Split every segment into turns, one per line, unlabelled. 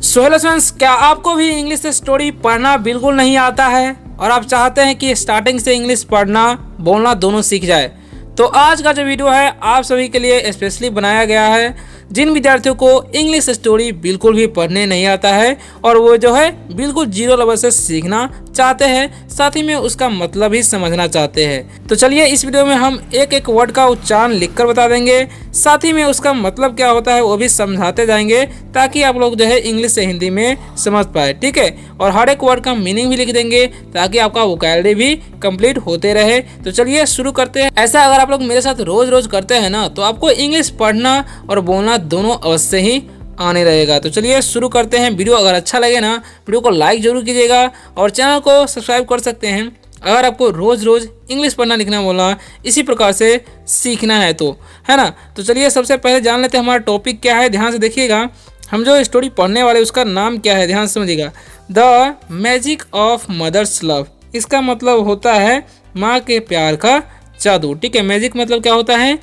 So hello friends, क्या आपको भी इंग्लिश स्टोरी पढ़ना बिल्कुल नहीं आता है और आप चाहते हैं कि स्टार्टिंग से इंग्लिश पढ़ना बोलना दोनों सीख जाए? तो आज का जो वीडियो है आप सभी के लिए स्पेशली बनाया गया है जिन विद्यार्थियों को इंग्लिश स्टोरी बिल्कुल भी पढ़ने नहीं आता है और वो जो है बिल्कुल जीरो लेवल से सीखना चाहते हैं, साथ ही में उसका मतलब ही समझना चाहते हैं। तो चलिए इस वीडियो में हम एक एक वर्ड का उच्चारण लिखकर बता देंगे, साथ ही में उसका मतलब क्या होता है वो भी समझाते जाएंगे ताकि आप लोग जो है इंग्लिश से हिंदी में समझ पाए। ठीक है, और हर एक वर्ड का मीनिंग भी लिख देंगे ताकि आपका वोकैबुलरी भी कंप्लीट होते रहे। तो चलिए शुरू करते हैं। ऐसा अगर आप लोग मेरे साथ रोज रोज करते हैं ना तो आपको इंग्लिश पढ़ना और बोलना दोनों अवश्य ही आने रहेगा। तो चलिए शुरू करते हैं। वीडियो अगर अच्छा लगे ना वीडियो को लाइक जरूर कीजिएगा और चैनल को सब्सक्राइब कर सकते हैं अगर आपको रोज रोज इंग्लिश पढ़ना लिखना बोलना इसी प्रकार से सीखना है तो, है ना। तो चलिए सबसे पहले जान लेते हैं हमारा टॉपिक क्या है। ध्यान से देखिएगा, हम जो स्टोरी पढ़ने वाले उसका नाम क्या है, ध्यान से समझिएगा। The magic of mother's love. इसका मतलब होता है माँ के प्यार का जादू। ठीक है, मैजिक मतलब क्या होता है,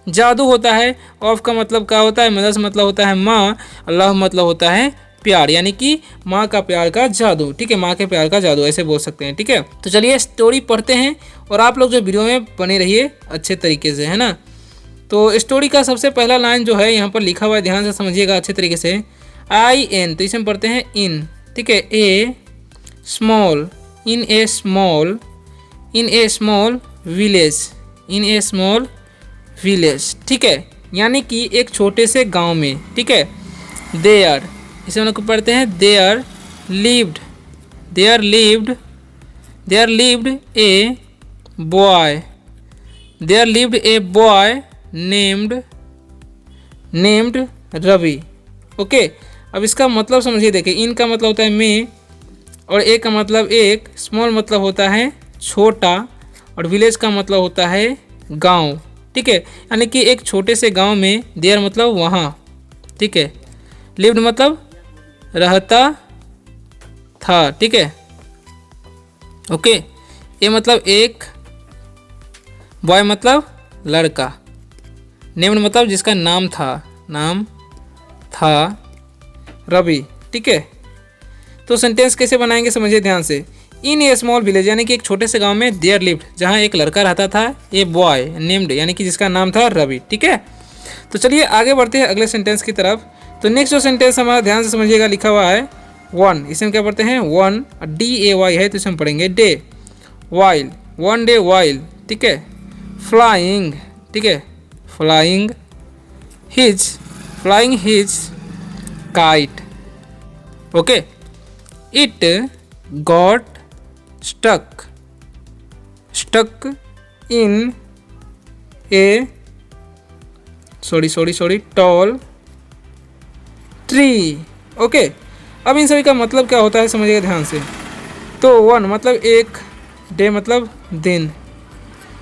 जादू होता है। ऑफ का मतलब क्या होता है, मदर्स मतलब होता है माँ, लव मतलब होता है प्यार, यानी कि माँ का प्यार का जादू। ठीक है, माँ के प्यार का जादू ऐसे बोल सकते हैं। ठीक है, तो चलिए स्टोरी पढ़ते हैं और आप लोग जो वीडियो में बने रहिए अच्छे तरीके से, है ना। तो स्टोरी का सबसे पहला लाइन जो है यहाँ पर लिखा हुआ है, ध्यान से समझिएगा अच्छे तरीके से। आई एन, तो इसे हम पढ़ते हैं इन। ठीक है, ए स्मॉल, इन ए स्मॉल, इन ए स्मॉल विलेज, इन ए स्मॉल विलेज। ठीक है, यानी कि एक छोटे से गांव में। ठीक है, देयर, इसे हम लोग पढ़ते हैं there lived, there lived, there lived a boy, there lived a boy named, named Ravi. Okay, अब इसका मतलब समझिए। देखिए, इन का मतलब होता है मैं और ए का मतलब एक, स्मॉल मतलब होता है छोटा और विलेज का मतलब होता है गांव। ठीक है, यानी कि एक छोटे से गांव में, देयर मतलब वहाँ। ठीक है, लिव्ड मतलब रहता था। ठीक है, ओके, ये मतलब एक, बॉय मतलब लड़का, नेम्ड मतलब जिसका नाम था, नाम था रवि। ठीक है, तो सेंटेंस कैसे बनाएंगे समझिए ध्यान से। इन ए स्मॉल विलेज, यानी कि एक छोटे से गांव में, देयर लिव्ड, जहां एक लड़का रहता था, ए बॉय नेम्ड, यानी कि जिसका नाम था रवि। ठीक है, तो चलिए आगे बढ़ते हैं अगले सेंटेंस की तरफ। तो नेक्स्ट जो सेंटेंस हमारा ध्यान से समझिएगा लिखा हुआ है वन। इसे हम क्या पढ़ते हैं, वन, डी ए वाई है तो इसे हम पढ़ेंगे day. While, one day while. ठीक है, फ्लाइंग, ठीक है, flying his, flying his kite. Okay, it got stuck, stuck in a sorry tall tree. Okay, अब इन सभी का मतलब क्या होता है समझिएगा ध्यान से। तो वन मतलब एक, डे मतलब दिन,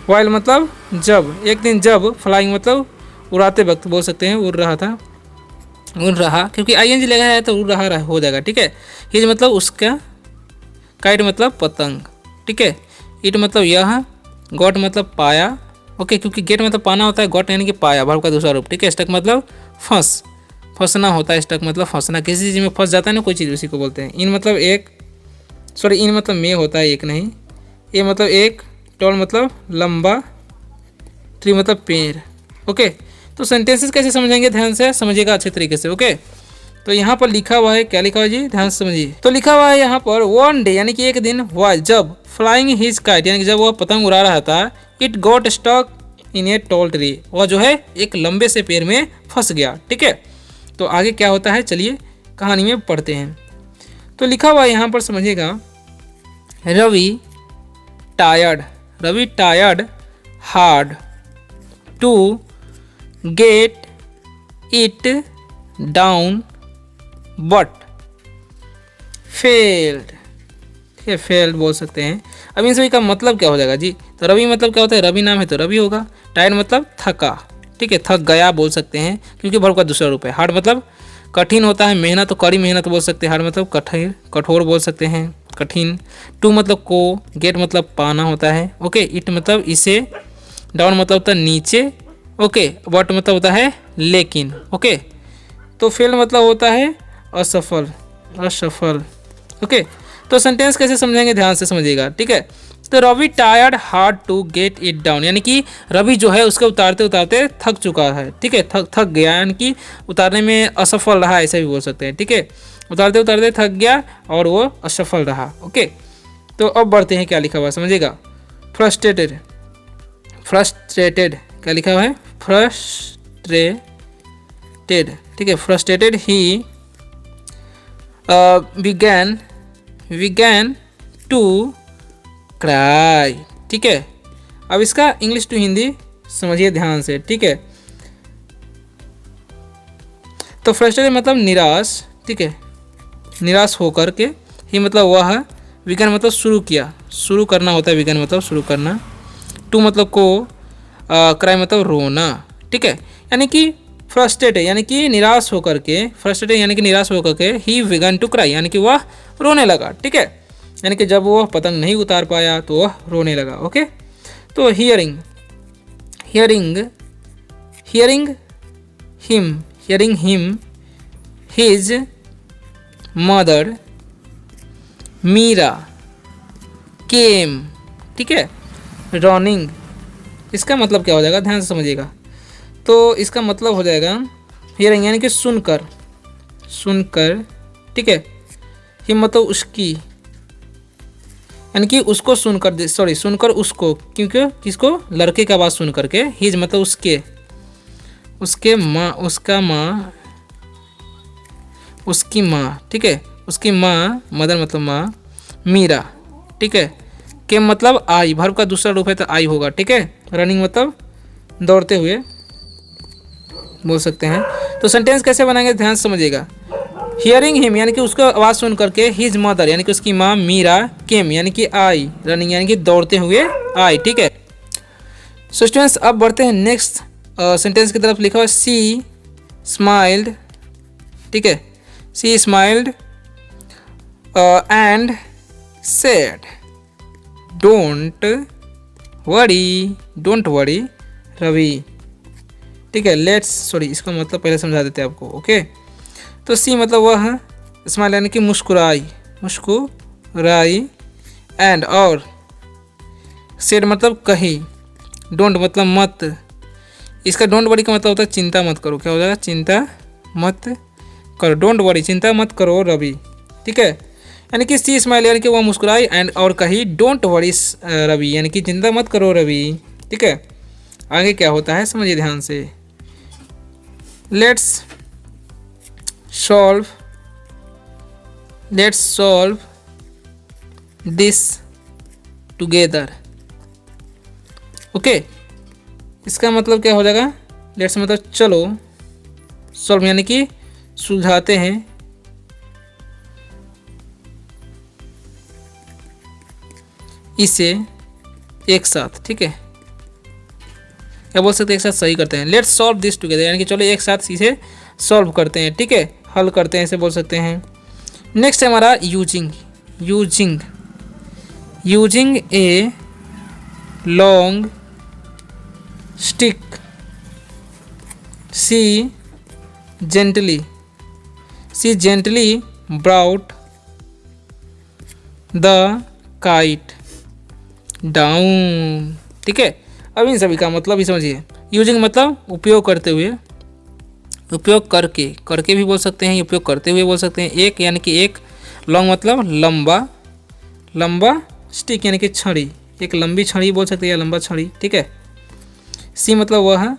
वाइल मतलब जब, एक दिन जब, फ्लाइंग मतलब उड़ाते वक्त बोल सकते हैं, उड़ रहा था, उड़ रहा, क्योंकि आई एन जी लगा है तो उड़ रहा हो जाएगा। ठीक है, हिज मतलब उसका, काइट मतलब पतंग। ठीक है, इट मतलब यह, गॉट मतलब पाया। ओके, क्योंकि गेट मतलब पाना होता है, गॉट यानी कि पाया, वर्ब का दूसरा रूप। ठीक है, स्टक मतलब फंस, फंसना होता है, स्टक मतलब फंसना, किसी चीज़ में फंस जाता है ना कोई चीज़, उसी को बोलते हैं। इन मतलब एक, सॉरी इन मतलब में होता है, एक नहीं। ए मतलब एक, टॉल मतलब लंबा, ट्री मतलब पेड़। ओके, तो सेंटेंसेस कैसे समझेंगे ध्यान से समझिएगा अच्छे तरीके से। ओके, तो यहाँ पर लिखा हुआ है, क्या लिखा हुआ है जी, ध्यान से समझिए। तो लिखा हुआ है यहाँ पर वन डे, यानी कि एक दिन, वाइल जब, फ्लाइंग हिज काइट, यानी कि जब वह पतंग उड़ा रहा था, it got stuck in a tall tree, वह जो है एक लंबे से पेड़ में फंस गया। ठीक है, तो आगे क्या होता है चलिए कहानी में पढ़ते हैं। तो लिखा हुआ है यहाँ पर समझिएगा, Ravi tried, Ravi tried hard to get it down but failed. ठीक है, फेल्ड बोल सकते हैं। अब इन सभी का मतलब क्या हो जाएगा जी। तो रवि मतलब क्या होता है, रवि नाम है तो रवि होगा। टायर्ड मतलब थका, ठीक है, थक गया बोल सकते हैं क्योंकि वर्ब का दूसरा रूप है। हार्ड मतलब कठिन होता है, मेहनत तो कड़ी मेहनत बोल सकते हैं। हार्ड मतलब कठिन, कठोर बोल सकते हैं, कठिन। टू मतलब को, गेट मतलब पाना होता है। ओके, इट मतलब इसे, डाउन मतलब होता है नीचे। ओके, बट मतलब होता है लेकिन। ओके, तो फेल मतलब होता है असफल, असफल। ओके, तो सेंटेंस कैसे समझेंगे, ध्यान से समझिएगा, ठीक है। तो Ravi tried hard to get it down, यानी कि रवि जो है उसके उतारते उतारते थक चुका है, ठीक है, थक गया, यानी कि उतारने में असफल रहा, ऐसा भी बोल सकते हैं, ठीक है। उतारते उतारते थक गया और वो असफल रहा। ओके, तो अब बढ़ते हैं, क्या लिखा हुआ है समझिएगा। फ्रस्ट्रेटेड, फ्रस्ट्रेटेड क्या लिखा हुआ है, फ्रस्ट्रेटेड, ठीक है। Frustrated he began to cry, ठीक है। अब इसका इंग्लिश टू हिंदी समझिए ध्यान से, ठीक है। तो फ्रस्ट्रेटेड मतलब निराश, ठीक है, निराश होकर के, ही मतलब वह, विगन मतलब शुरू किया, शुरू करना होता है, विगन मतलब शुरू करना, टू मतलब को, क्राई मतलब रोना, ठीक है। यानी कि फ्रस्ट्रेटेड यानी कि निराश होकर के, फ्रस्ट्रेटेड यानी कि निराश होकर के, ही विगन टू क्राई यानी कि वह रोने लगा, ठीक है। यानी कि जब वह पतंग नहीं उतार पाया तो वह रोने लगा। ओके, तो hearing, hearing, hearing him his mother Meera came, ठीक है, रनिंग। इसका मतलब क्या हो जाएगा, ध्यान से समझिएगा। तो इसका मतलब हो जाएगा हियरिंग यानी कि सुनकर, सुनकर, ठीक है। ही मतलब उसकी, यानी कि उसको सुनकर, सॉरी सुनकर उसको, क्योंकि किसको, लड़के का आवाज़ सुन करके, हिज मतलब उसके, उसके माँ, उसका माँ, उसकी माँ, ठीक है, उसकी माँ, मदर मतलब माँ, मीरा, ठीक है। के मतलब आई, वर्ब का दूसरा रूप है तो आई होगा, ठीक है। रनिंग मतलब दौड़ते हुए बोल सकते हैं। तो सेंटेंस कैसे बनाएंगे, ध्यान से समझिएगा। हियरिंग हिम यानी कि उसको आवाज़ सुन करके, हिज मदर यानी कि उसकी माँ, मीरा केम यानी कि आई, रनिंग यानी कि दौड़ते हुए आई, ठीक है। सो स्टूडेंट्स, अब बढ़ते हैं नेक्स्ट सेंटेंस की तरफ। लिखा हुआ सी स्माइल्ड, ठीक है, she smiled and said don't worry, don't worry Ravi, ठीक है। लेट्स, सॉरी इसका मतलब पहले समझा देते हैं आपको। ओके, तो सी मतलब वह, स्माइल यानी कि मुस्कुराई, मुस्कुराई, एंड और, सेड मतलब कही, डोंट मतलब मत। इसका डोंट वरी का मतलब होता है चिंता मत करो, क्या हो जाएगा, चिंता मत करो, डोंट वरी चिंता मत करो रवि, ठीक है। यानी कि सी स्माइल यानी कि वह मुस्कुराई, एंड और कही डोंट वरी रवि यानी कि चिंता मत करो रवि, ठीक है। आगे क्या होता है समझिए ध्यान से। Let's solve this together. Okay, इसका मतलब क्या हो जाएगा, लेट्स मतलब चलो, सॉल्व यानी कि सुलझाते हैं, इसे एक साथ, ठीक है। क्या बोल सकते हैं, एक साथ सही करते हैं। लेट्स सॉल्व दिस टुगेदर यानी कि चलो एक साथ इसे सॉल्व करते हैं, ठीक है, हल करते हैं, इसे बोल सकते हैं। नेक्स्ट है हमारा using, using, using a long stick she gently brought the kite down, ठीक है। अब इन सभी का मतलब ही समझिए। यूजिंग मतलब उपयोग करते हुए, उपयोग करके, करके भी बोल सकते हैं, उपयोग करते हुए बोल सकते हैं। एक यानी कि एक, लॉन्ग मतलब लंबा, लंबा, स्टिक यानी कि छड़ी, एक लंबी छड़ी बोल सकते हैं या लंबा छड़ी, ठीक है। सी मतलब वह,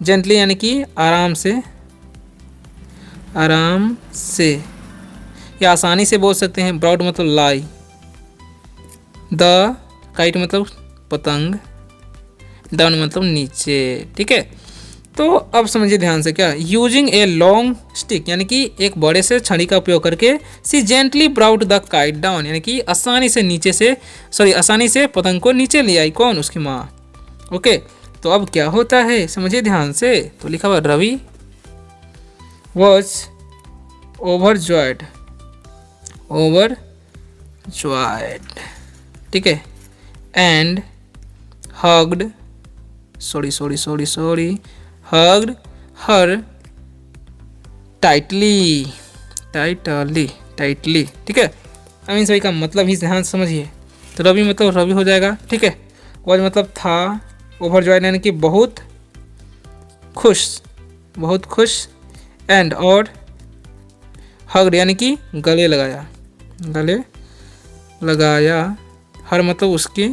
जेंटली यानी कि आराम से, आराम से या आसानी से बोल सकते हैं। ब्राउड मतलब लाई, द काइट मतलब पतंग, डाउन मतलब नीचे, ठीक है। तो अब समझिए ध्यान से, क्या यूजिंग ए लॉन्ग स्टिक यानी कि एक बड़े से छड़ी का उपयोग करके, she gently brought the kite down यानी कि आसानी से नीचे से, सॉरी आसानी से पतंग को नीचे ले आई, कौन, उसकी माँ। ओके, तो अब क्या होता है समझिए ध्यान से। तो लिखा हुआ रवि वॉज ओवरजॉयड, ठीक है, and hugged hugged her tightly, tightly, tightly, ठीक है। अब इन सभी का मतलब ही ध्यान से समझिए। तो रवि मतलब रवि हो जाएगा, ठीक है। वॉज मतलब था, ओवर जॉयड यानी कि बहुत खुश, बहुत खुश, एंड और हग्ड यानी कि गले लगाया, गले लगाया, हर मतलब उसकी,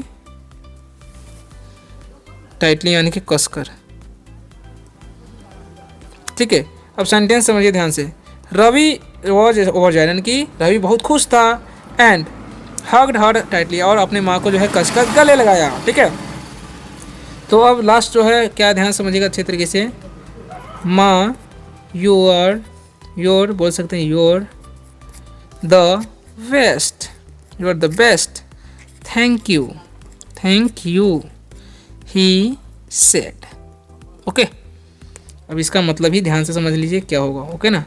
टाइटली यानी कि कसकर, ठीक है। अब सेंटेंस समझिए ध्यान से। रवि वॉज ओवरजॉयड यानी कि रवि बहुत खुश था, एंड हग्ड हर टाइटली और अपने माँ को जो है कसकर गले लगाया, ठीक है। तो अब लास्ट जो है क्या ध्यान समझिएगा अच्छे तरीके से। माँ यू आर, योर बोल सकते हैं, you're the best, you are the best, thank you, thank you, he said, okay. अब इसका मतलब ही ध्यान से समझ लीजिए क्या होगा, ओके ना।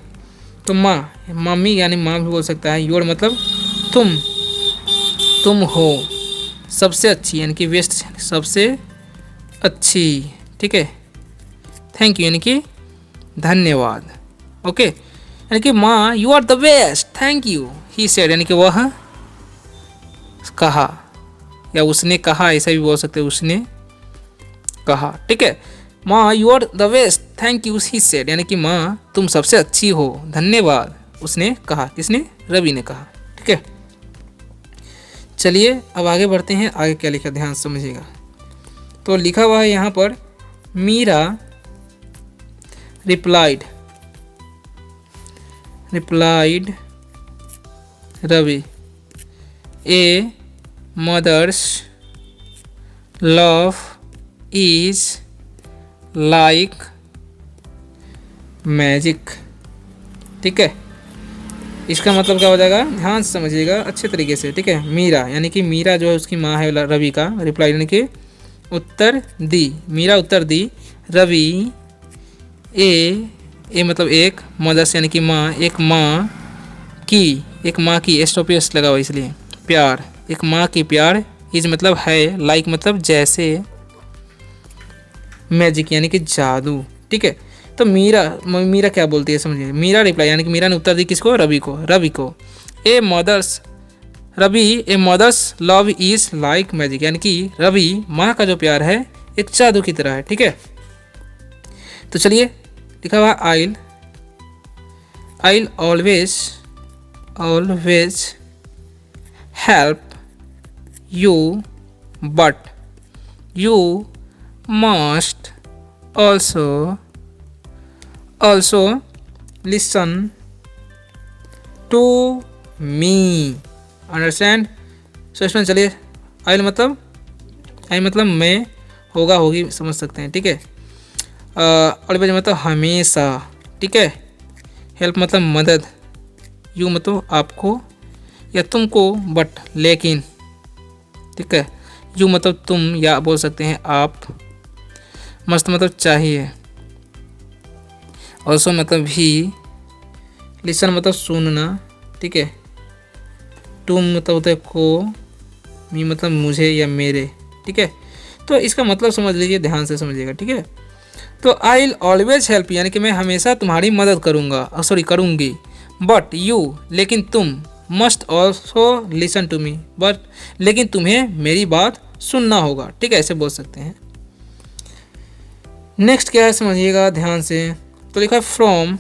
तो माँ, मम्मी यानी माँ भी बोल सकता है। योर मतलब तुम हो सबसे अच्छी यानी कि बेस्ट, सबसे अच्छी, ठीक है। थैंक यू यानी कि धन्यवाद, ओके। यानी कि माँ you are the best, thank you, he said यानी कि वह कहा या उसने कहा, ऐसा भी बोल सकते हैं, उसने कहा, ठीक है। माँ you are the best, thank you, he said यानी कि माँ तुम सबसे अच्छी हो, धन्यवाद, उसने कहा। किसने? रवि ने कहा, ठीक है। चलिए अब आगे बढ़ते हैं। आगे क्या लिखा ध्यान से समझिएगा। तो लिखा हुआ है यहाँ पर, Meera replied, replied Ravi, a mother's love is like magic, ठीक है। इसका मतलब क्या हो जाएगा, ध्यान से समझिएगा अच्छे तरीके से, ठीक है। मीरा यानी कि मीरा जो है उसकी माँ है रवि का, रिप्लाई यानी कि उत्तर दी, मीरा उत्तर दी, रवि ए मतलब एक, मदर्स यानी कि माँ, एक माँ की, एक माँ की, एस्टोपियस लगा हुआ इसलिए, प्यार, एक माँ की प्यार, इज मतलब है, लाइक मतलब जैसे, मैजिक यानी कि जादू, ठीक है। तो मीरा क्या बोलती है समझिए। मीरा रिप्लाई यानी कि मीरा ने उत्तर दी किसको, रवि को, a mother's, Ravi a mother's love is like magic यानी कि रवि माँ का जो प्यार है एक जादू की तरह है, ठीक है। तो चलिए लिखा हुआ, I'll always help you, but you must also listen to me, understand। so इसमें चलिए, आई मतलब मैं, होगा होगी समझ सकते हैं, ठीक है। ऑलवेज मतलब हमेशा, ठीक है। हेल्प मतलब मदद, यू मतलब आपको या तुमको, बट लेकिन, ठीक है। यू मतलब तुम या बोल सकते हैं आप, मस्त मतलब चाहिए, ऑल्सो मतलब भी, लिसन मतलब सुनना, ठीक है। तुम मतलब होता है को, मी मतलब मुझे या मेरे, ठीक है। तो इसका मतलब समझ लीजिए, ध्यान से समझिएगा, ठीक है। तो आई विल ऑलवेज हेल्प यानी कि मैं हमेशा तुम्हारी मदद करूँगा, करूँगी, बट यू लेकिन तुम, must also listen to me but लेकिन तुम्हें मेरी बात सुनना होगा, ठीक है, ऐसे बोल सकते हैं। नेक्स्ट क्या है समझिएगा ध्यान से। तो लिखा है from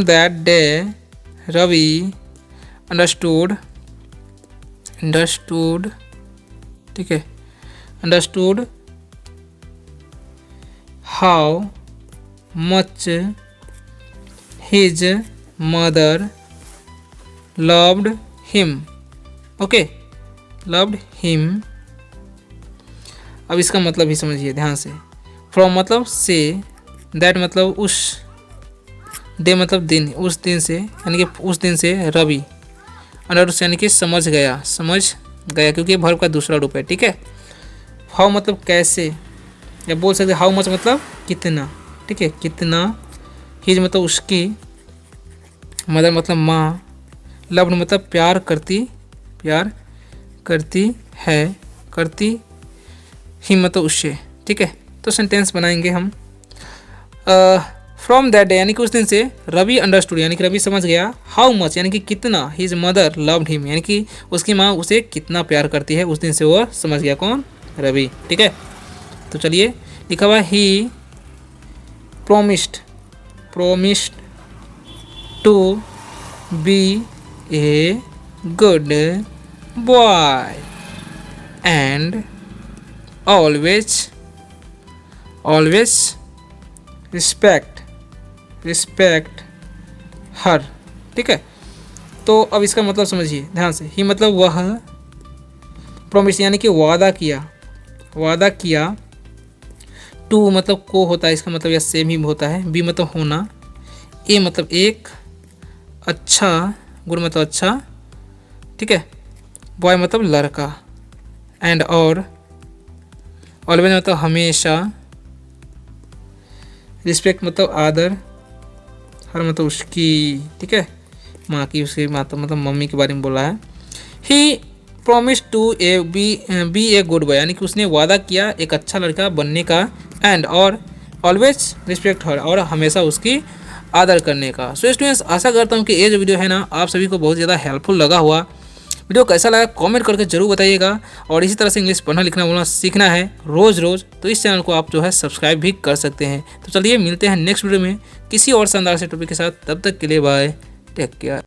that day Ravi understood, ठीक है, understood how much his mother loved him, okay, loved him. अब इसका मतलब ही समझिए ध्यान से। फ्रॉम मतलब से, दैट मतलब उस, डे मतलब दिन, उस दिन से यानी कि उस दिन से, रवि अंडर यानी कि समझ गया क्योंकि वर्ब का दूसरा रूप है, ठीक है। हाउ मतलब कैसे, या बोल सकते हाउ मच मतलब कितना, ठीक है, कितना, हिज मतलब उसकी, मदर मतलब माँ, लव्ड मतलब प्यार करती है, हिम मतलब उससे, ठीक है। तो सेंटेंस बनाएंगे हम। फ्रॉम दैट डे यानी कि उस दिन से रवि अंडरस्टूड यानी कि रवि समझ गया हाउ मच यानी कि कितना हिज मदर लव्ड हिम यानी कि उसकी माँ उसे कितना प्यार करती है। उस दिन से वो समझ गया। कौन? रवि। ठीक है, तो चलिए लिखा हुआ he promised to be a good boy and always respect her. ठीक है, तो अब इसका मतलब समझिए ध्यान से। ही मतलब वह, प्रोमिस यानी कि वादा किया, टू मतलब को होता है, इसका मतलब यह सेम ही होता है। बी मतलब होना, ए मतलब एक, अच्छा, गुड मतलब अच्छा, ठीक है, बॉय मतलब लड़का, एंड और ऑलवेज मतलब हमेशा, रिस्पेक्ट मतलब आदर, हर मतलब उसकी, ठीक है, माँ की, उसकी माता मतलब मम्मी के बारे में बोला है। He promise to be a good boy यानी कि उसने वादा किया एक अच्छा लड़का बनने का, एंड और ऑलवेज रिस्पेक्ट हर और हमेशा उसकी आदर करने का। सो स्टूडेंट्स, आशा करता हूँ कि ये जो वीडियो है ना आप सभी को बहुत ज़्यादा हेल्पफुल लगा हुआ। वीडियो कैसा लगा कमेंट करके जरूर बताइएगा, और इसी तरह से इंग्लिश पढ़ना लिखना बोलना सीखना है रोज़ रोज़ तो इस चैनल को आप जो है सब्सक्राइब भी कर सकते हैं। तो चलिए मिलते हैं नेक्स्ट वीडियो में किसी और शानदार से टॉपिक के साथ। तब तक के लिए बाय, टेक केयर।